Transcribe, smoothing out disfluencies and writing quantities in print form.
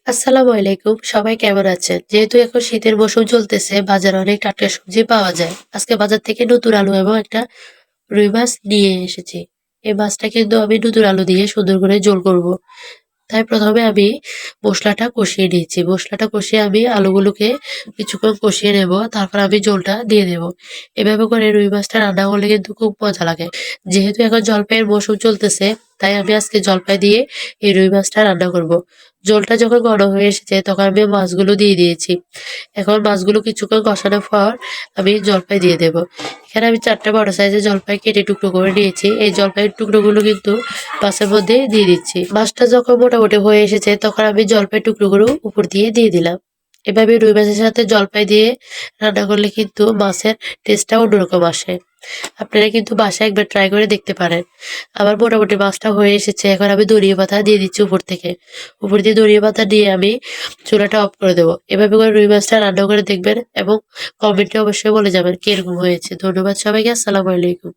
আসসালামু আলাইকুম। সবাই কেমন আছেন? যেহেতু এখন শীতের মৌসুম চলতেছে, বাজারে অনেক টাটকা সবজি পাওয়া যায়। আজকে বাজার থেকে নতুন আলু এবং একটা রুই মাছ নিয়ে এসেছি। এই মাছটা কিন্তু আমি নতুন আলু দিয়ে সুন্দর করে ঝোল করব। তাই প্রথমে আমি মসলাটা কষিয়ে নিয়েছি। মসলাটা কষিয়ে আমি আলুগুলোকে কিছুক্ষণ কষিয়ে নেব। তারপর আমি ঝোলটা দিয়ে দেব। এভাবে করে রুই মাছটা রান্না করলে কিন্তু খুব মজা লাগে। যেহেতু এখন জলপাইয়ের মৌসুম চলতেছে, তাই আমি আজকে জলপাই দিয়ে এই রুই মাছটা রান্না করব। ঝোলটা যখন ঘন হয়ে এসেছে তখন আমি মাছগুলো দিয়ে দিয়েছি। এখন মাছগুলো কিছুক্ষণ কষানোর পর আমি জলপাই দিয়ে দেব। এখানে আমি ৪ টা বড় সাইজের জলপাই কেটে টুকরো করে নিয়েছি। এই জলপাইয়ের টুকরোগুলো কিন্তু মাছের মধ্যে দিয়ে দিচ্ছি। মাছটা যখন মোটামুটি হয়ে এসেছে তখন আমি জলপাইয়ের টুকরোগুলো উপর দিয়ে দিলাম। এভাবে রুই মাছের সাথে জলপাই দিয়ে রান্না করলে কিন্তু মাছের টেস্টটা অন্যরকম আসে। আপনারা কিন্তু বাসায় একবার ট্রাই করে দেখতে পারেন। আমার মোটামুটি মাছটা হয়ে এসেছে। এখন আমি ধনিয়া পাতা দিয়ে দিচ্ছি উপর থেকে। উপর দিয়ে ধনিয়া পাতা দিয়ে আমি চুলাটা অফ করে দেবো। এভাবে করে রুই মাছটা রান্না করে দেখবেন এবং কমেন্টে অবশ্যই বলে যাবেন কিরকম হয়েছে। ধন্যবাদ সবাইকে। আসসালামু আলাইকুম।